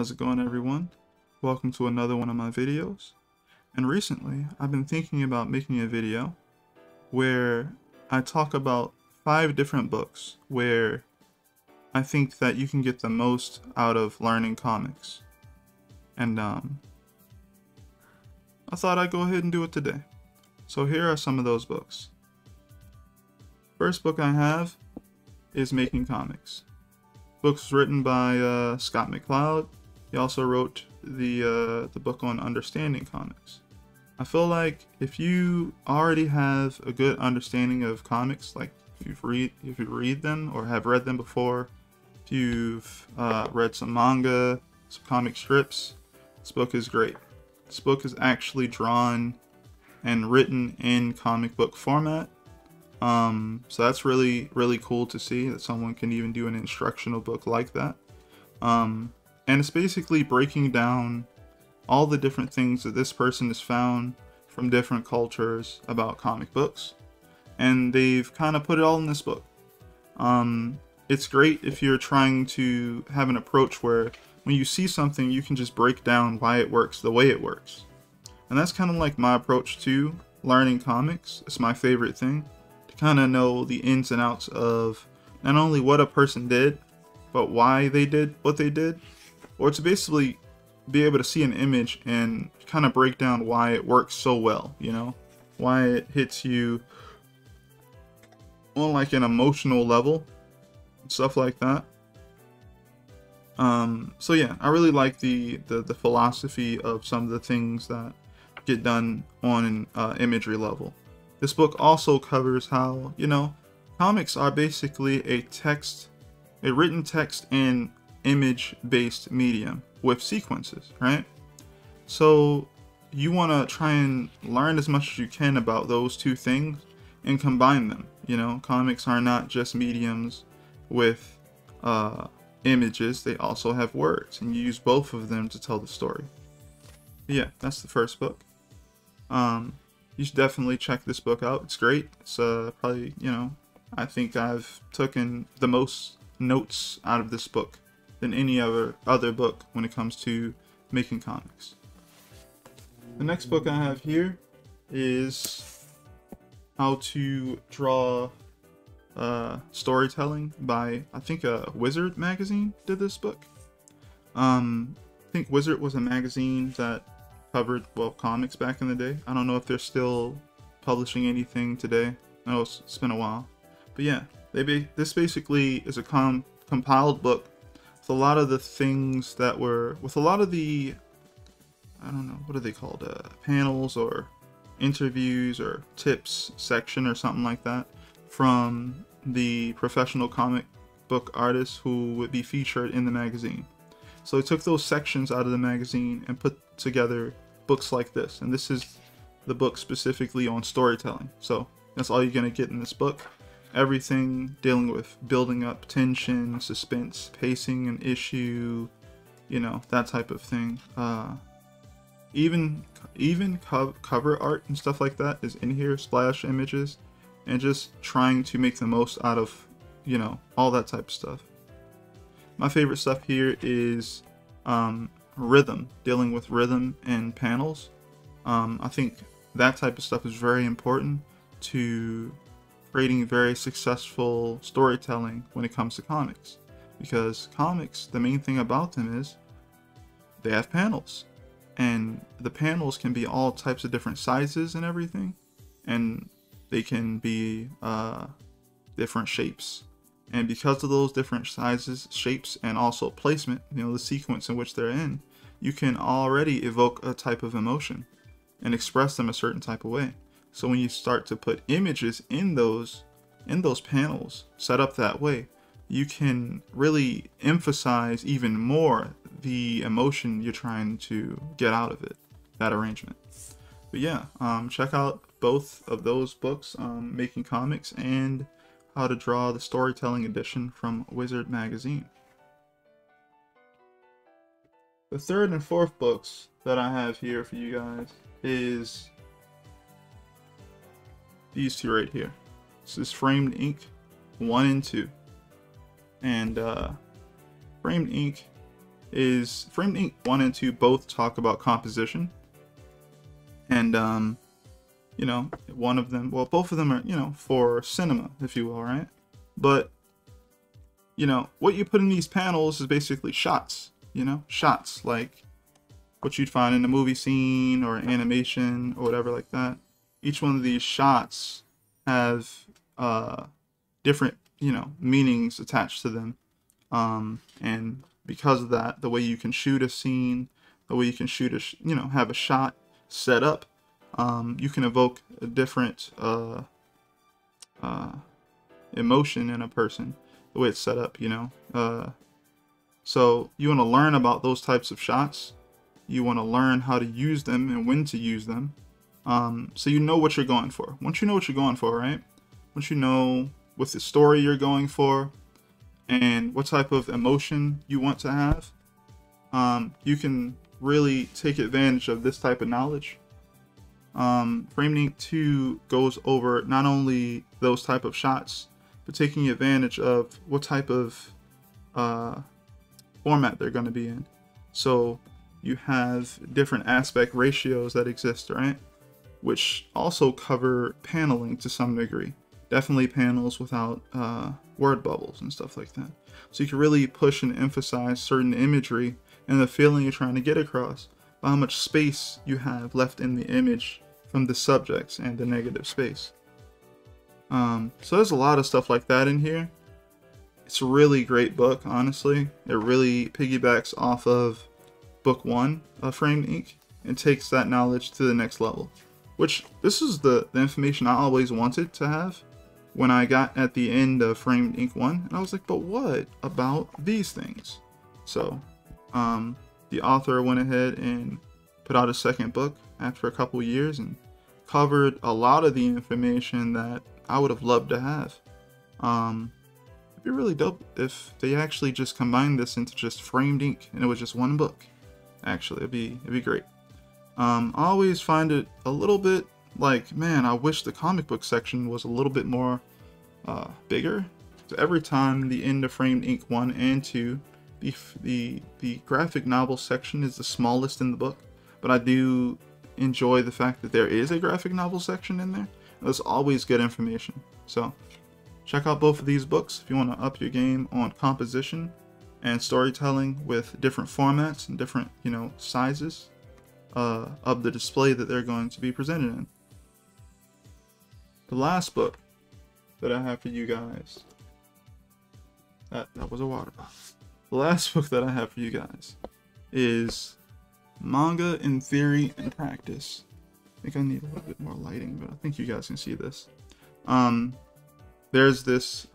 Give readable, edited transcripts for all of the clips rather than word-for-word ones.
How's it going, everyone? Welcome to another one of my videos. And recently, I've been thinking about making a video where I talk about 5 different books where I think that you can get the most out of learning comics. And I thought I'd go ahead and do it today. So here are some of those books. First book I have is Making Comics. Book's written by Scott McCloud. He also wrote the book on understanding comics. I feel like if you already have a good understanding of comics, like if you read them or have read them before, if you've read some manga, some comic strips, this book is great. This book is actually drawn and written in comic book format. So that's really cool to see that someone can even do an instructional book like that. And it's basically breaking down all the different things that this person has found from different cultures about comic books. And they've kind of put it all in this book. It's great if you're trying to have an approach where when you see something, you can just break down why it works the way it works. And that's kind of like my approach to learning comics. It's my favorite thing, to kind of know the ins and outs of not only what a person did, but why they did what they did. Or to basically be able to see an image and kind of break down why it works so well, you know? Why it hits you on like an emotional level, stuff like that. So yeah, I really like the philosophy of some of the things that get done on an imagery level. This book also covers how, you know, comics are basically a written text and image-based medium with sequences, right? So you want to try and learn as much as you can about those two things and combine them. You know, comics are not just mediums with images, they also have words, and you use both of them to tell the story. But yeah, that's the first book. You should definitely check this book out. It's great. It's probably, you know, I think I've taken the most notes out of this book than any other book when it comes to making comics. The next book I have here is How to Draw Storytelling by, I think, Wizard magazine did this book. I think Wizard was a magazine that covered, well, comics back in the day. I don't know if they're still publishing anything today. I know it's been a while. But yeah, this basically is a compiled book with a lot of the things that were, with a lot of the, I don't know, what are they called, panels or interviews or tips section or something like that from the professional comic book artists who would be featured in the magazine. So they took those sections out of the magazine and put together books like this. And this is the book specifically on storytelling. So that's all you're going to get in this book. Everything dealing with building up tension, suspense, pacing an issue, you know, that type of thing. Even cover art and stuff like that is in here, splash images, and just trying to make the most out of, you know, all that type of stuff. My favorite stuff here is rhythm, dealing with rhythm and panels. I think that type of stuff is very important to creating very successful storytelling when it comes to comics. Because comics, the main thing about them is they have panels. And the panels can be all types of different sizes and everything. And they can be different shapes. And because of those different sizes, shapes, and also placement, you know, the sequence in which they're in, you can already evoke a type of emotion and express them a certain type of way. So when you start to put images in those panels set up that way, you can really emphasize even more the emotion you're trying to get out of it, that arrangement. But yeah, check out both of those books, Making Comics and How to Draw the Storytelling edition from Wizard magazine. The third and fourth books that I have here for you guys is these two right here. This is Framed Ink 1 and 2. And Framed Ink is Framed Ink 1 and 2 both talk about composition. And, you know, one of them, well, both of them are, you know, for cinema, if you will, right? But, you know, what you put in these panels is basically shots, you know, shots like what you'd find in a movie scene or animation or whatever like that. Each one of these shots have different, you know, meanings attached to them. And because of that, the way you can shoot a scene, the way you can shoot a, you know, have a shot set up, you can evoke a different emotion in a person, the way it's set up, you know. So you want to learn about those types of shots. You want to learn how to use them and when to use them. So you know what you're going for. Once you know what you're going for, right? Once you know what the story you're going for and what type of emotion you want to have, you can really take advantage of this type of knowledge. Framed Ink 2 goes over not only those type of shots, but taking advantage of what type of format they're going to be in. So you have different aspect ratios that exist, right? Which also cover paneling to some degree. Definitely panels without word bubbles and stuff like that. So you can really push and emphasize certain imagery and the feeling you're trying to get across by how much space you have left in the image from the subjects and the negative space. So there's a lot of stuff like that in here. It's a really great book, honestly. It really piggybacks off of book 1 of Framed Ink and takes that knowledge to the next level. Which, this is the information I always wanted to have when I got at the end of Framed Ink 1. And I was like, but what about these things? So, the author went ahead and put out a second book after a couple years and covered a lot of the information that I would have loved to have. It'd be really dope if they actually just combined this into just Framed Ink and it was just one book. Actually, it'd be great. I always find it a little bit like, man, I wish the comic book section was a little bit more bigger. So every time the end of Framed Ink 1 and 2, the graphic novel section is the smallest in the book, but I do enjoy the fact that there is a graphic novel section in there. That's always good information. So check out both of these books if you want to up your game on composition and storytelling with different formats and different, you know, sizes of the display that they're going to be presented in. The last book that I have for you guys, that was a water bottle. The last book that I have for you guys is Manga in Theory and Practice. I think I need a little bit more lighting, but I think you guys can see this. There's this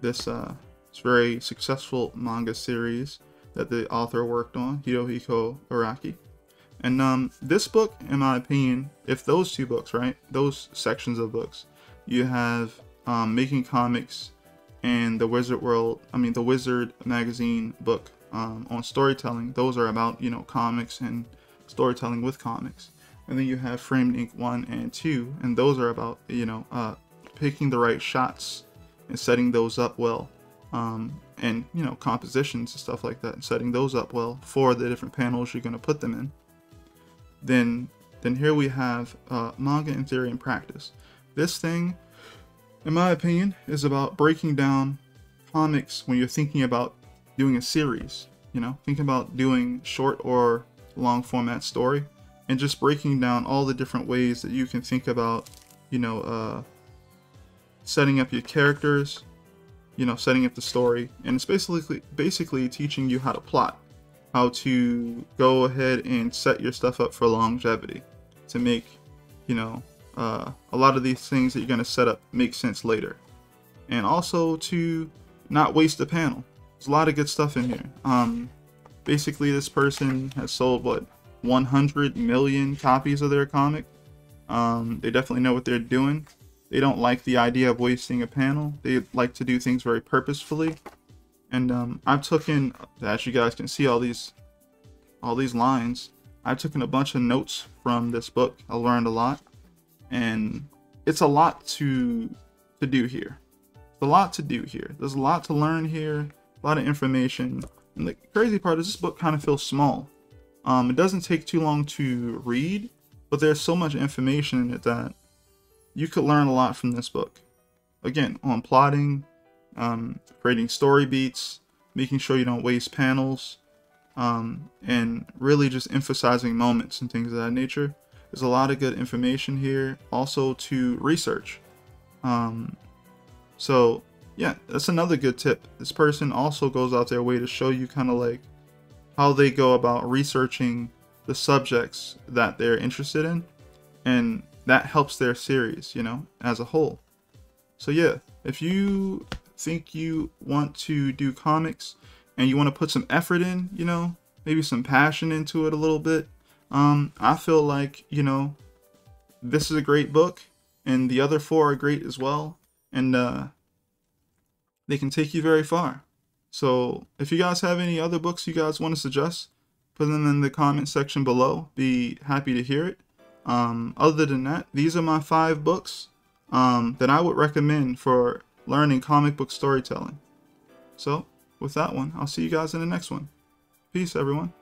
it's very successful manga series that the author worked on, Hirohiko Araki. And this book, in my opinion, if those two books, right, those sections of books, you have Making Comics and the the Wizard magazine book on storytelling. Those are about, you know, comics and storytelling with comics. And then you have Framed Ink 1 and 2, and those are about, you know, picking the right shots and setting those up well. And, you know, compositions and stuff like that, and setting those up well for the different panels you're going to put them in. Then here we have Manga in Theory and Practice. This thing, in my opinion, is about breaking down comics when you're thinking about doing a series, you know, thinking about doing short or long format story, and just breaking down all the different ways that you can think about, you know, setting up your characters, you know, setting up the story. And it's basically teaching you how to plot, how to go ahead and set your stuff up for longevity, to make, you know, a lot of these things that you're going to set up make sense later. And also to not waste a panel. There's a lot of good stuff in here. Basically, this person has sold, what, 100 million copies of their comic. They definitely know what they're doing. They don't like the idea of wasting a panel. They like to do things very purposefully. And I've taken, as you guys can see, all these lines. I've taken a bunch of notes from this book. I learned a lot, and it's a lot to do here. It's a lot to do here. There's a lot to learn here. A lot of information. And the crazy part is this book kind of feels small. It doesn't take too long to read, but there's so much information in it that you could learn a lot from this book. Again, on plotting, creating story beats, making sure you don't waste panels, and really just emphasizing moments and things of that nature. There's a lot of good information here, also to research. So yeah, that's another good tip. This person also goes out their way to show you kind of like how they go about researching the subjects that they're interested in, and that helps their series, you know, as a whole. So yeah, if you think you want to do comics and you want to put some effort in, you know, maybe some passion into it a little bit, I feel like, you know, this is a great book, and the other 4 are great as well, and they can take you very far. So if you guys have any other books you guys want to suggest, put them in the comment section below. Be happy to hear it. Other than that, these are my 5 books that I would recommend for learning comic book storytelling. So with that one, I'll see you guys in the next one. Peace, everyone.